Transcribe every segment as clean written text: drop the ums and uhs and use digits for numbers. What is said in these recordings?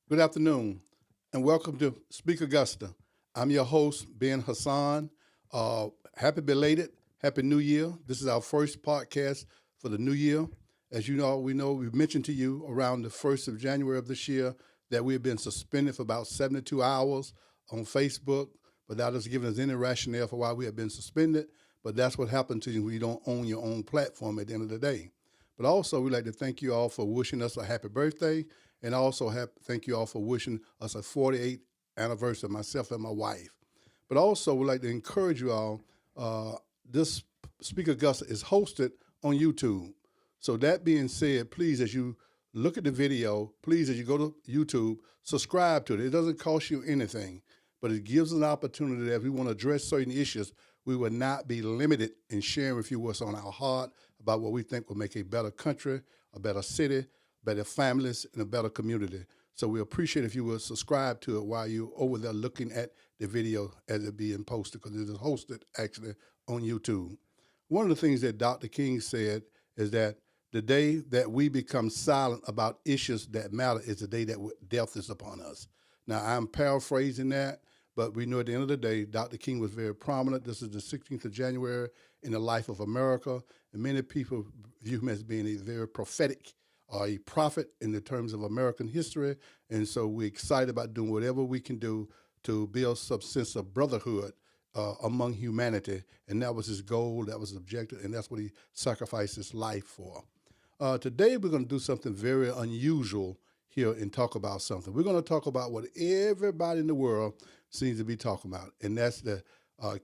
Good afternoon, and welcome to Speak Augusta. I'm your host, Ben Hassan. Happy belated, Happy New Year. This is our first podcast for the new year. As you know, we mentioned to you around the 1st of January of this year that we have been suspended for about 72 hours on Facebook, but that doesn't give us any rationale for why we have been suspended. But that's what happens to you when you don't own your own platform at the end of the day. But also, we'd like to thank you all for wishing us a happy birthday, and also thank you all for wishing us a 48th anniversary of myself and my wife. But also, we'd like to encourage you all. This Speaker Augusta is hosted on YouTube. So that being said, please, as you look at the video, please, as you go to YouTube, subscribe to it. It doesn't cost you anything, but it gives us an opportunity that if we want to address certain issues, we will not be limited in sharing with you what's on our heart about what we think will make a better country, a better city, better families, and a better community. So we appreciate if you will subscribe to it while you're over there looking at the video as it being posted, because it is hosted actually on YouTube. One of the things that Dr. King said is that the day that we become silent about issues that matter is the day that death is upon us. Now, I'm paraphrasing that, but we know at the end of the day, Dr. King was very prominent. This is the 16th of January in the life of America, and many people view him as being a very prophetic or a prophet in the terms of American history. And so we're excited about doing whatever we can do to build some sense of brotherhood among humanity. And that was his goal, that was his objective, and that's what he sacrificed his life for. Today, we're going to do something very unusual here and talk about something. We're going to talk about what everybody in the world seems to be talking about, and that's the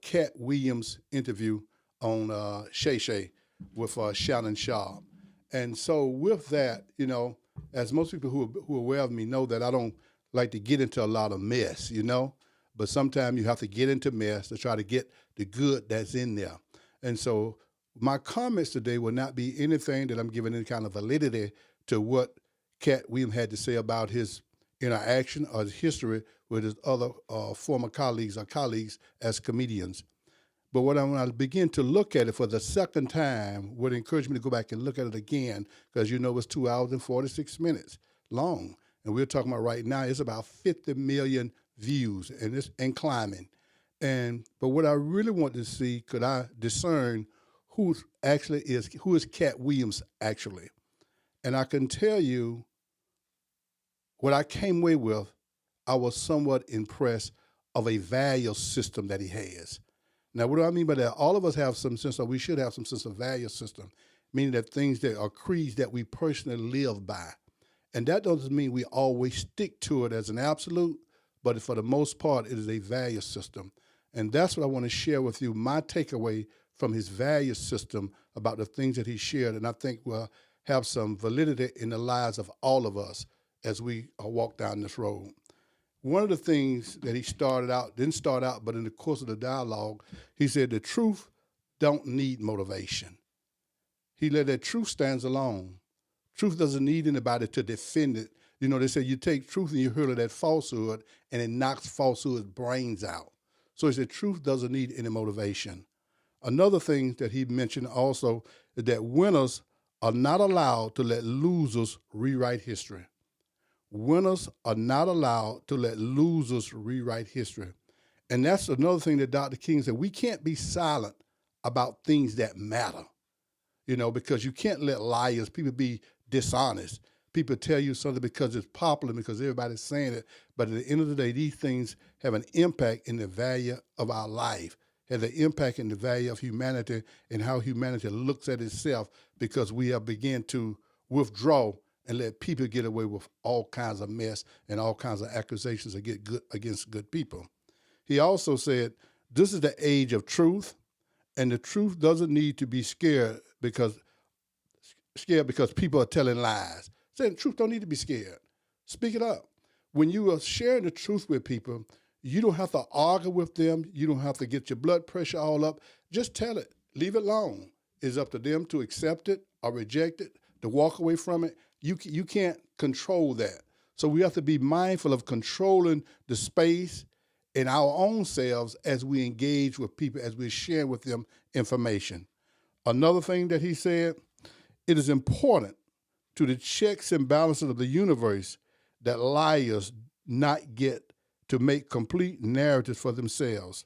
Katt Williams interview on Shay Shay with Shannon Sharp. And so with that, as most people who are aware of me know that I don't like to get into a lot of mess, but sometimes you have to get into mess to try to get the good that's in there. And so my comments today will not be anything that I'm giving any kind of validity to what Katt Williams had to say about his interaction or his history with his other former colleagues or colleagues as comedians. But when I begin to look at it for the second time, would encourage me to go back and look at it again, because it's 2 hours and 46 minutes long. And we're talking about right now, it's about 50 million views, and it's climbing. But what I really want to see, could I discern who is Katt Williams actually? And I can tell you what I came away with, I was somewhat impressed of a value system that he has. Now, what do I mean by that? All of us have some sense, or we should have some sense of value system, meaning that things that are creeds that we personally live by. And that doesn't mean we always stick to it as an absolute, but for the most part, it is a value system. And that's what I want to share with you, my takeaway from his value system about the things that he shared, and I think will have some validity in the lives of all of us as we walk down this road. One of the things that he didn't start out, but in the course of the dialogue, he said the truth don't need motivation. He let that truth stands alone. Truth doesn't need anybody to defend it. They say you take truth and you hurl that falsehood, and it knocks falsehood's brains out. So he said truth doesn't need any motivation. Another thing that he mentioned also is that winners are not allowed to let losers rewrite history. Winners are not allowed to let losers rewrite history. And that's another thing that Dr. King said. We can't be silent about things that matter, because you can't let liars, people be dishonest. People tell you something because it's popular, because everybody's saying it. But at the end of the day, these things have an impact in the value of our life, has an impact in the value of humanity and how humanity looks at itself, because we have begun to withdraw and let people get away with all kinds of mess and all kinds of accusations against good people. He also said, this is the age of truth, and the truth doesn't need to be scared because people are telling lies. Saying truth don't need to be scared. Speak it up. When you are sharing the truth with people, you don't have to argue with them. You don't have to get your blood pressure all up. Just tell it. Leave it alone. It's up to them to accept it or reject it, to walk away from it. You can't control that. So we have to be mindful of controlling the space in our own selves as we engage with people, as we share with them information. Another thing that he said, it is important to the checks and balances of the universe that liars not get to make complete narratives for themselves.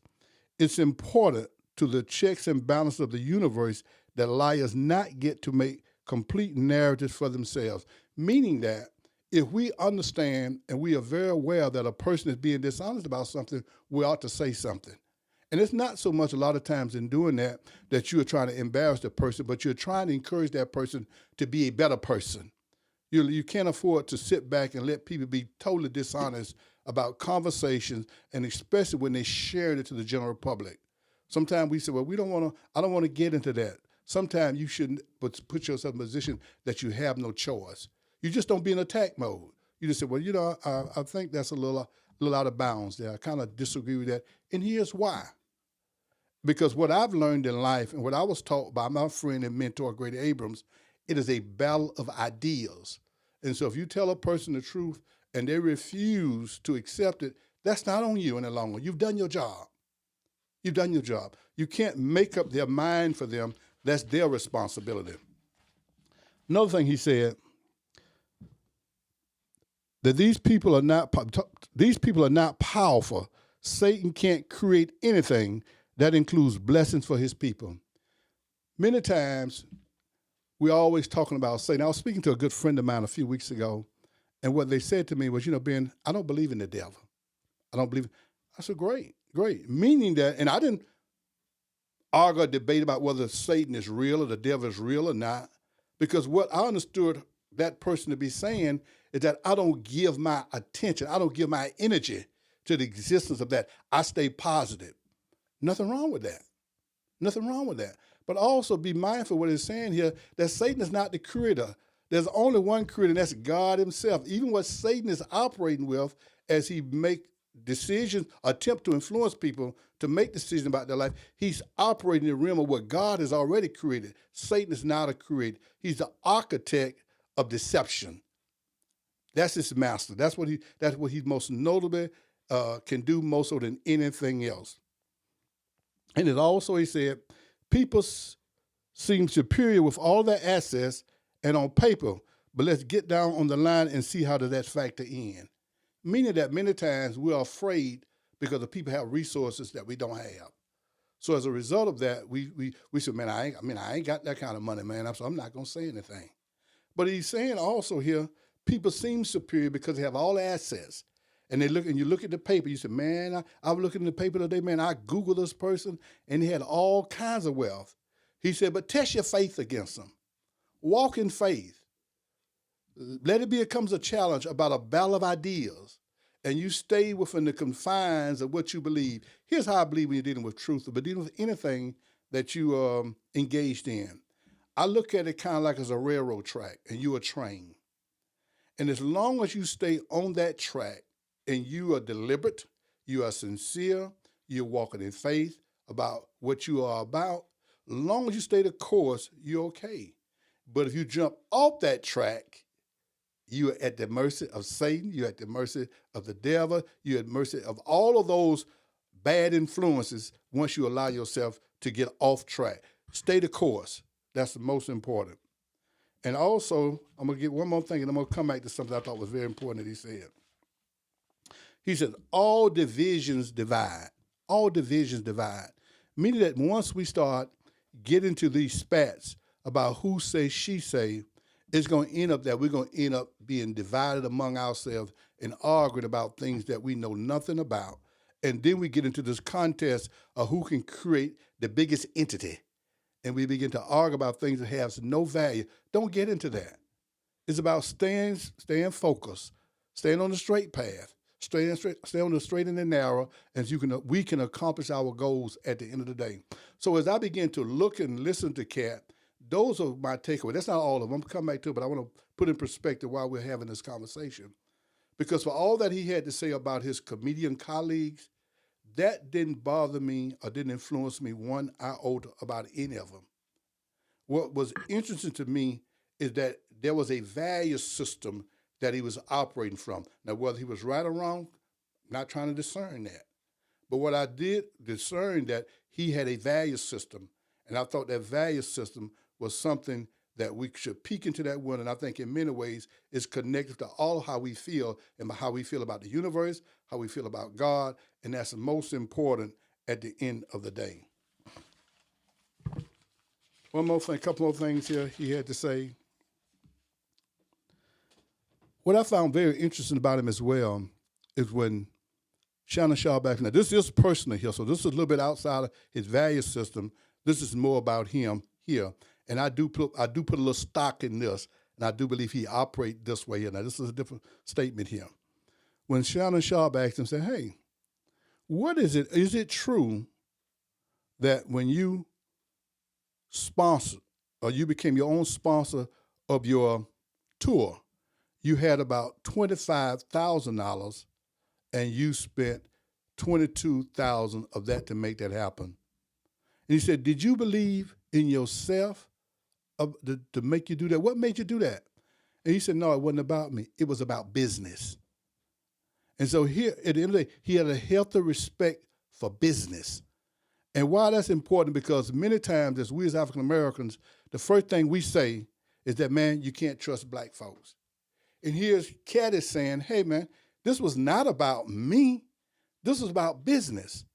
It's important to the checks and balances of the universe that liars not get to make complete narratives for themselves. Meaning that if we understand and we are very aware that a person is being dishonest about something, we ought to say something. And it's not so much a lot of times in doing that that you are trying to embarrass the person, but you're trying to encourage that person to be a better person. You can't afford to sit back and let people be totally dishonest about conversations, and especially when they share it to the general public. Sometimes we say, well, I don't want to get into that. Sometimes you shouldn't put yourself in a position that you have no choice. You just don't be in attack mode. You just say, well, I think that's a little out of bounds there. I kind of disagree with that. And here's why. Because what I've learned in life and what I was taught by my friend and mentor, Grady Abrams, it is a battle of ideas. And so if you tell a person the truth and they refuse to accept it, that's not on you any longer. You've done your job. You've done your job. You can't make up their mind for them. That's their responsibility. Another thing he said, that these people are not powerful. Satan can't create anything that includes blessings for his people. Many times, we're always talking about Satan. I was speaking to a good friend of mine a few weeks ago, and what they said to me was, Ben, I don't believe in the devil. I don't believe. I said, great. Meaning that, and I didn't argue or debate about whether Satan is real or the devil is real or not, because what I understood that person to be saying is that I don't give my attention, I don't give my energy to the existence of that. I stay positive. Nothing wrong with that. Nothing wrong with that. But also be mindful of what it's saying here, that Satan is not the creator. There's only one creator, and that's God himself. Even what Satan is operating with as he make decisions, attempt to influence people to make decisions about their life, he's operating in the realm of what God has already created. Satan is not a creator. He's the architect of deception. That's his master. That's what he most notably can do more so than anything else. And it also, he said, people seem superior with all their assets and on paper, but let's get down on the line and see how does that factor in. Meaning that many times we're afraid because the people have resources that we don't have. So as a result of that, we said, man, I ain't got that kind of money, man. So I'm not gonna say anything. But he's saying also here, people seem superior because they have all the assets. And you look at the paper, you say, man, I was looking at the paper today, man, I Googled this person and he had all kinds of wealth. He said, but test your faith against them. Walk in faith. Let it becomes a challenge about a battle of ideas, and you stay within the confines of what you believe. Here's how I believe when you're dealing with truth, but dealing with anything that you engaged in. I look at it kind of like as a railroad track, and you're a train. And as long as you stay on that track, and you are deliberate, you are sincere, you're walking in faith about what you are about, as long as you stay the course, you're okay. But if you jump off that track, you are at the mercy of Satan, you're at the mercy of the devil, you're at the mercy of all of those bad influences once you allow yourself to get off track. Stay the course. That's the most important. And also, I'm going to get one more thing, and I'm going to come back to something I thought was very important that he said. He said, all divisions divide. All divisions divide. Meaning that once we start getting to these spats about who say, she say, it's going to end up that we're going to end up being divided among ourselves and arguing about things that we know nothing about. And then we get into this contest of who can create the biggest entity. And we begin to argue about things that have no value. Don't get into that. It's about staying focused, staying on the straight path, stay on the straight and the narrow, as we can accomplish our goals at the end of the day. So as I begin to look and listen to Katt, those are my takeaways. That's not all of them. I'm going to come back to it, but I want to put in perspective why we're having this conversation. Because for all that he had to say about his comedian colleagues, that didn't bother me or didn't influence me one iota about any of them. What was interesting to me is that there was a value system that he was operating from. Now, whether he was right or wrong, I'm not trying to discern that. But what I did discern that he had a value system, and I thought that value system was something that we should peek into that window. And I think in many ways it's connected to all how we feel and how we feel about the universe, how we feel about God, and that's the most important at the end of the day. One more thing, a couple more things here he had to say. What I found very interesting about him as well is when Shannon Sharp back now, this is personal here, so this is a little bit outside of his value system. This is more about him here. And I do put a little stock in this, and I do believe he operates this way here. Now, this is a different statement here. When Shannon Sharp asked him, said, hey, what is it? Is it true that when you sponsored or you became your own sponsor of your tour, you had about $25,000 and you spent $22,000 of that to make that happen? And he said, did you believe in yourself to make you do that? What made you do that? And he said, no, it wasn't about me. It was about business. And so here, at the end of the day, he had a healthy respect for business. And why that's important, because many times as we as African Americans, the first thing we say is that, man, you can't trust black folks. And here's Katt is saying, hey, man, this was not about me. This was about business.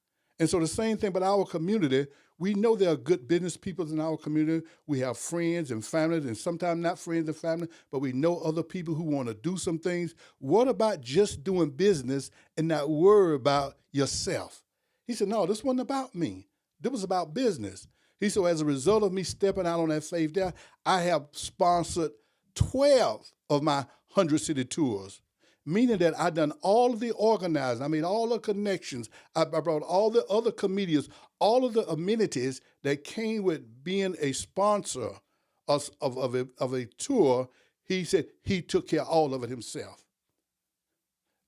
And so the same thing about our community. We know there are good business people in our community. We have friends and families, and sometimes not friends and family, but we know other people who want to do some things. What about just doing business and not worry about yourself? He said, no, this wasn't about me. This was about business. He said, as a result of me stepping out on that faith there, I have sponsored 12 of my 100-city tours, meaning that I done all of the organizing. I made all the connections. I brought all the other comedians, all of the amenities that came with being a sponsor of a tour. He said he took care of all of it himself.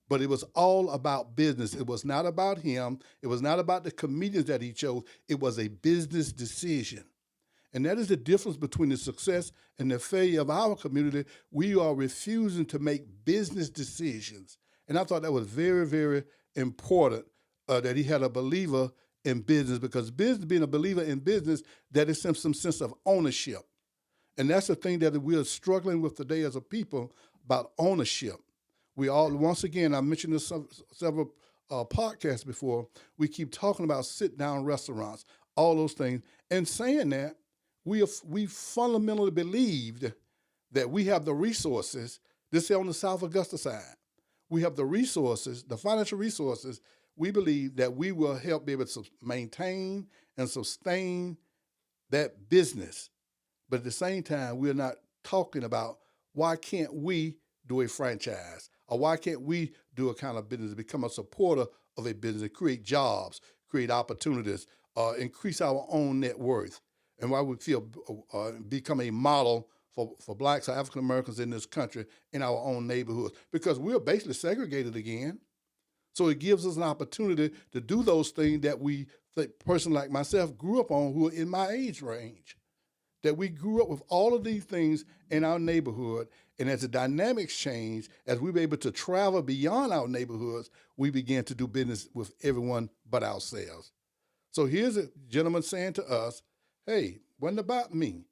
But it was all about business. It was not about him. It was not about the comedians that he chose. It was a business decision. And that is the difference between the success and the failure of our community. We are refusing to make business decisions. And I thought that was very, very important that he had a believer in business, because business, being a believer in business, that is some sense of ownership. And that's the thing that we are struggling with today as a people, about ownership. We all, once again, I mentioned this several podcasts before, we keep talking about sit-down restaurants, all those things. And saying that, we fundamentally believed that we have the resources. This is on the South Augusta side. We have the resources, the financial resources. We believe that we will help be able to maintain and sustain that business. But at the same time, we're not talking about why can't we do a franchise, or why can't we do a kind of business, become a supporter of a business, create jobs, create opportunities, increase our own net worth. And why we feel become a model for blacks or African Americans in this country in our own neighborhoods, because we're basically segregated again. So it gives us an opportunity to do those things that a person like myself grew up on, who are in my age range, that we grew up with all of these things in our neighborhood. And as the dynamics change, as we were able to travel beyond our neighborhoods, we began to do business with everyone but ourselves. So here's a gentleman saying to us, hey, it wasn't about me.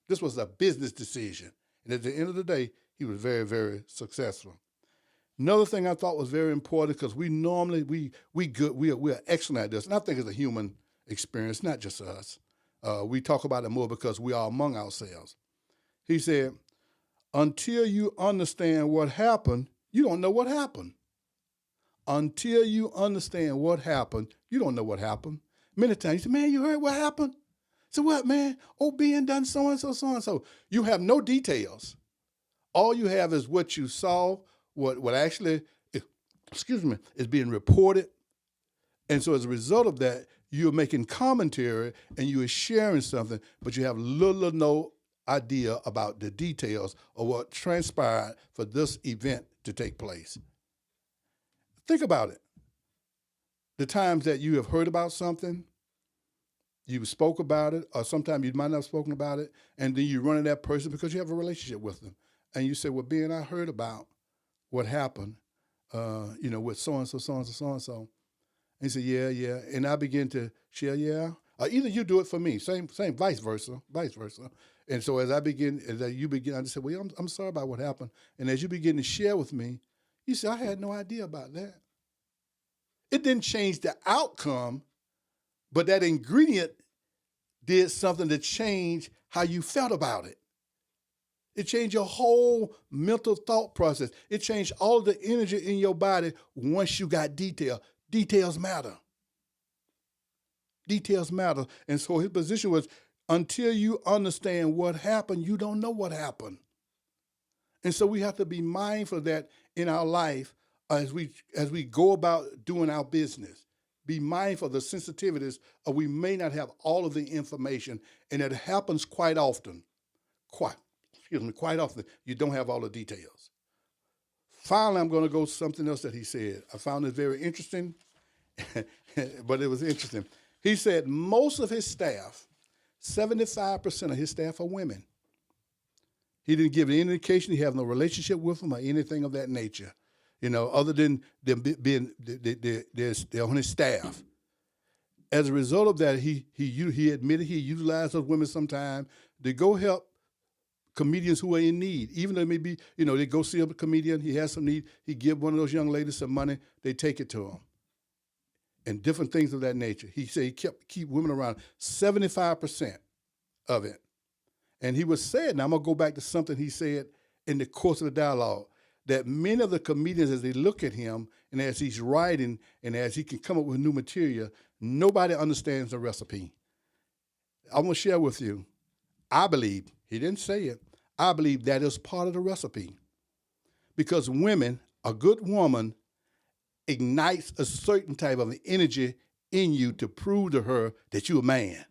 This was a business decision. And at the end of the day, he was very, very successful. Another thing I thought was very important, because we normally, we're excellent at this. And I think it's a human experience, not just us. We talk about it more because we are among ourselves. He said, until you understand what happened, you don't know what happened. Until you understand what happened, you don't know what happened. Many times you say, man, you heard what happened? So what, man? Oh, being done so-and-so, so-and-so. You have no details. All you have is what you saw, what actually, is being reported. And so as a result of that, you're making commentary and you are sharing something, but you have little or no idea about the details of what transpired for this event to take place. Think about it. The times that you have heard about something, you spoke about it, or sometimes you might not have spoken about it, and then you run into that person because you have a relationship with them. And you say, well, Ben, I heard about what happened, with so-and-so, so-and-so, so-and-so. And he said, yeah. And I begin to share, yeah, Either you do it for me, same, vice versa, vice versa. And so as you begin, I just said, well, I'm sorry about what happened. And as you begin to share with me, you say, I had no idea about that. It didn't change the outcome, but that ingredient did something to change how you felt about it. It changed your whole mental thought process. It changed all the energy in your body once you got detail. Details matter. Details matter. And so his position was, until you understand what happened, you don't know what happened. And so we have to be mindful of that in our life as we go about doing our business. Be mindful of the sensitivities of we may not have all of the information, and it happens quite often. Quite often, you don't have all the details. Finally, I'm going to go to something else that he said. I found it very interesting, but it was interesting. He said most of his staff, 75% of his staff are women. He didn't give any indication he had no relationship with them or anything of that nature, other than them being they're on his staff. As a result of that, he admitted he utilized those women sometime to go help comedians who are in need. Even though it may be, they go see a comedian, he has some need, he give one of those young ladies some money, they take it to him. And different things of that nature. He said he keep women around 75% of it. And he was saying, now I'm going to go back to something he said in the course of the dialogue, that many of the comedians, as they look at him and as he's writing and as he can come up with new material, nobody understands the recipe. I'm going to share with you, I believe, he didn't say it, I believe that is part of the recipe. Because women, a good woman, ignites a certain type of energy in you to prove to her that you're a man,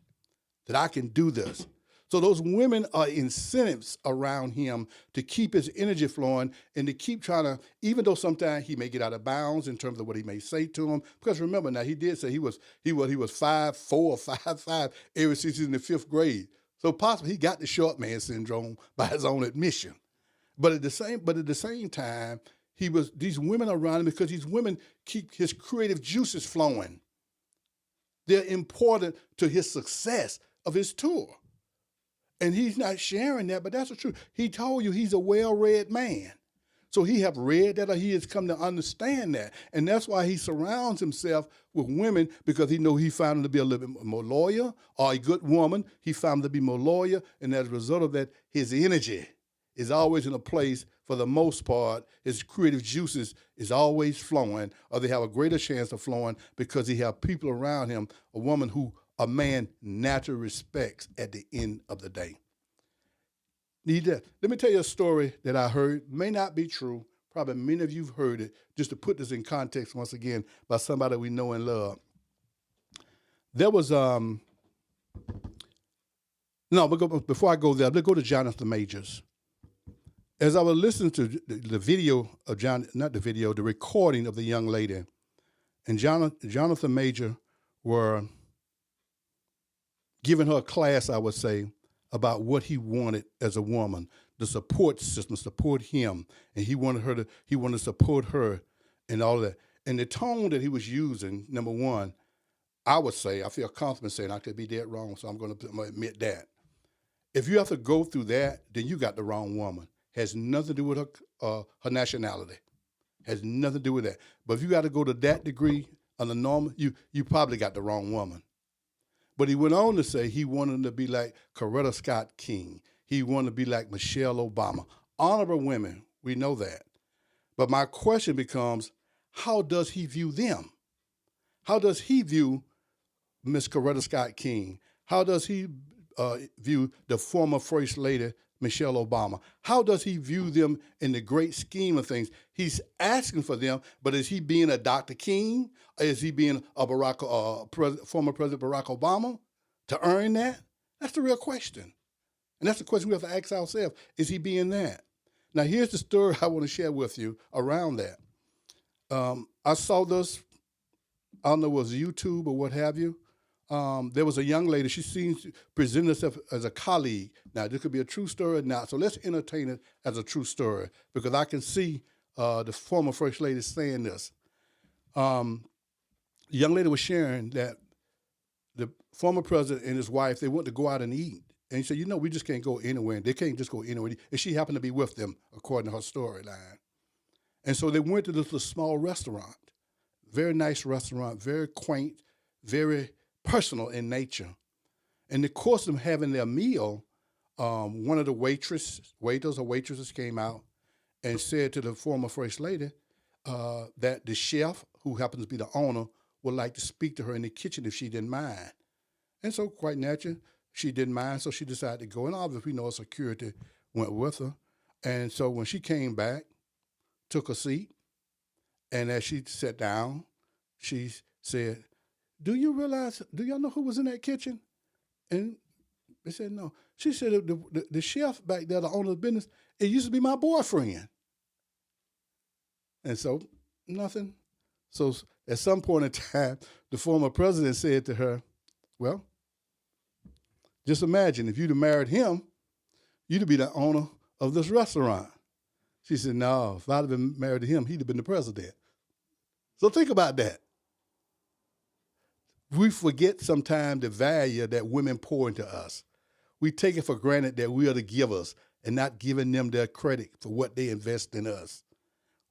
that I can do this. So those women are incentives around him to keep his energy flowing and to keep trying to, even though sometimes he may get out of bounds in terms of what he may say to him. Because remember now, he did say he was 5'4" or 5'5" ever since he's in the 5th grade. So possibly he got the short man syndrome by his own admission. But at the same time, these women around him, because these women keep his creative juices flowing. They're important to his success of his tour. And he's not sharing that, but that's the truth. He told you he's a well-read man. So he have read that, or he has come to understand that. And that's why he surrounds himself with women, because he know he found them to be a little bit more loyal, or a good woman. He found them to be more loyal. And as a result of that, his energy is always in a place, for the most part, his creative juices is always flowing, or they have a greater chance of flowing because he have people around him, a woman who a man naturally respects at the end of the day. Let me tell you a story that I heard, may not be true, probably many of you have heard it, just to put this in context once again, by somebody we know and love. There was, before I go there, let's go to Jonathan Majors. As I was listening to the video of the recording of the young lady, and Jonathan Major were giving her a class, I would say, about what he wanted as a woman, the support system, support him, and he wanted to support her and all of that. And the tone that he was using, number one, I would say, I feel confident saying, I could be dead wrong, so I'm going to admit that. If you have to go through that, then you got the wrong woman. Has nothing to do with her nationality. Has nothing to do with that. But if you got to go to that degree on the normal, you probably got the wrong woman. But he went on to say he wanted to be like Coretta Scott King. He wanted to be like Michelle Obama. Honorable women, we know that. But my question becomes, how does he view them? How does he view Miss Coretta Scott King? How does he view the former First Lady, Michelle Obama? How does he view them in the great scheme of things? He's asking for them, but is he being a Dr. King? Or is he being a former President Barack Obama to earn that? That's the real question. And that's the question we have to ask ourselves. Is he being that? Now, here's the story I want to share with you around that. I saw this, I don't know if it was YouTube or what have you. There was a young lady, she seems to present herself as a colleague. Now, this could be a true story or not, so let's entertain it as a true story, because I can see the former First Lady saying this. The young lady was sharing that the former president and his wife, they went to go out and eat. And he said, we just can't go anywhere. And they can't just go anywhere. And she happened to be with them, according to her storyline. And so they went to this little small restaurant, very nice restaurant, very quaint, very personal in nature. In the course of having their meal, one of the waiters or waitresses came out and said to the former first lady that the chef, who happens to be the owner, would like to speak to her in the kitchen if she didn't mind. And so, quite naturally, she didn't mind, so she decided to go. And obviously, we know security went with her. And so when she came back, took a seat, and as she sat down, she said, do y'all know who was in that kitchen? And they said, no. She said, the chef back there, the owner of the business, it used to be my boyfriend. And so, nothing. So at some point in time, the former president said to her, well, just imagine if you'd have married him, you'd be the owner of this restaurant. She said, no, if I'd have been married to him, he'd have been the president. So think about that. We forget sometimes the value that women pour into us. We take it for granted that we are the givers and not giving them their credit for what they invest in us.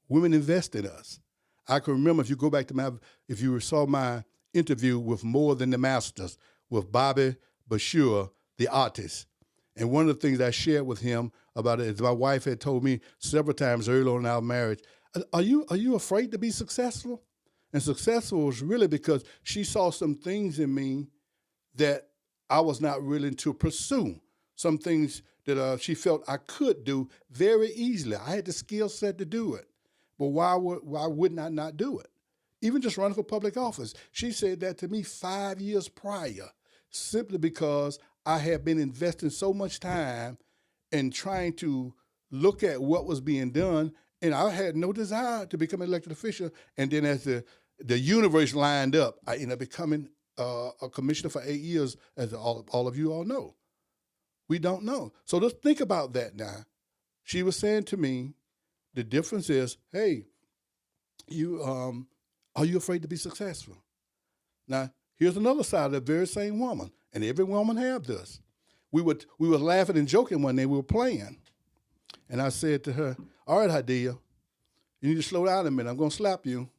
Women invest in us. I can remember, if you go back to if you saw my interview with More Than the Masters with Bobby Bashir, the artist. And one of the things I shared with him about it is my wife had told me several times early on in our marriage, are you afraid to be successful? And successful was really because she saw some things in me that I was not willing to pursue. Some things that she felt I could do very easily. I had the skill set to do it. But why wouldn't I not do it? Even just running for public office. She said that to me 5 years prior, simply because I had been investing so much time in trying to look at what was being done, and I had no desire to become an elected official. And then as the universe lined up, I ended up becoming a commissioner for 8 years, as all of you all know. We don't know. So let's think about that now. She was saying to me, the difference is, hey, are you afraid to be successful? Now, here's another side of the very same woman, and every woman have this. We were laughing and joking one day. We were playing, and I said to her, all right, Hadia, you need to slow down a minute. I'm going to slap you.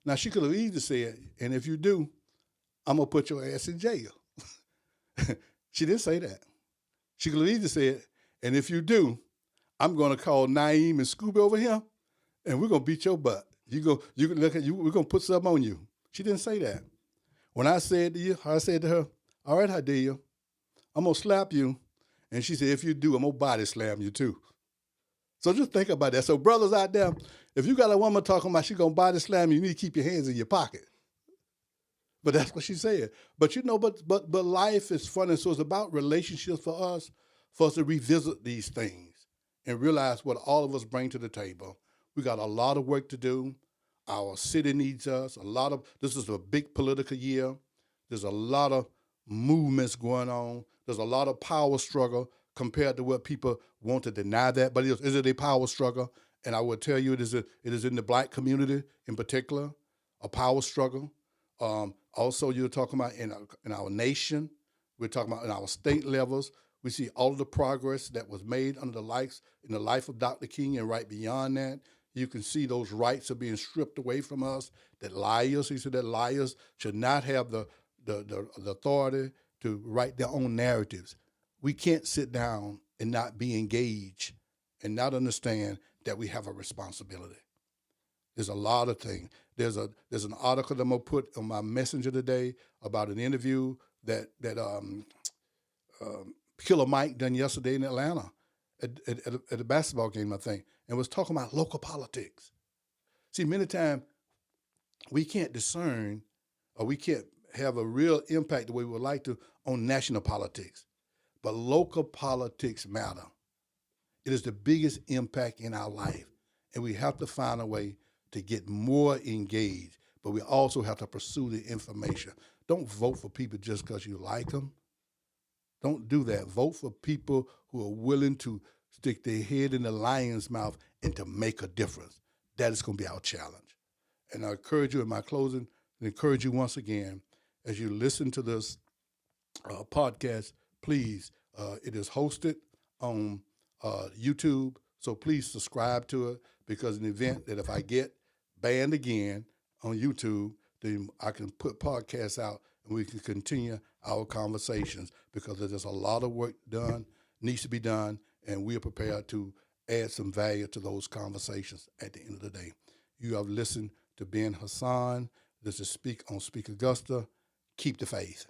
Now, she could have easily said, and if you do, I'm going to put your ass in jail. She didn't say that. She could have easily said, and if you do, I'm going to call Naeem and Scooby over here, and we're going to beat your butt. We're going to put something on you. She didn't say that. When I said to her, all right, Hadia, I'm going to slap you. And she said, if you do, I'm going to body slam you too. So just think about that. So brothers out there, if you got a woman talking about she's going to body slam you, you need to keep your hands in your pocket. But that's what she said. But but life is funny. So it's about relationships for us to revisit these things and realize what all of us bring to the table. We got a lot of work to do. Our city needs us. This is a big political year. There's a lot of movements going on. There's a lot of power struggle compared to what people want to deny that. But is it a power struggle? And I would tell you it is in the Black community in particular, a power struggle. Also, you're talking about in our nation. We're talking about in our state levels. We see all of the progress that was made in the life of Dr. King, and right beyond that, you can see those rights are being stripped away from us. He said that liars should not have the authority to write their own narratives. We can't sit down and not be engaged and not understand that we have a responsibility. There's a lot of things. There's an article that I'm gonna put on my messenger today about an interview that Killer Mike done yesterday in Atlanta at a basketball game, I think, and was talking about local politics. See, many times we can't discern, or we can't have a real impact the way we would like to on national politics, but local politics matter. It is the biggest impact in our life, and we have to find a way to get more engaged, but we also have to pursue the information. Don't vote for people just because you like them. Don't do that. Vote for people who are willing to stick their head in the lion's mouth and to make a difference. That is going to be our challenge. And I encourage you in my closing, and encourage you once again, as you listen to this podcast, please, it is hosted on YouTube, so please subscribe to it, because in the event that if I get banned again on YouTube, then I can put podcasts out and we can continue our conversations, because there's a lot of work needs to be done, and we are prepared to add some value to those conversations at the end of the day. You have listened to Ben Hassan. This is Speak on Speak Augusta. Keep the faith.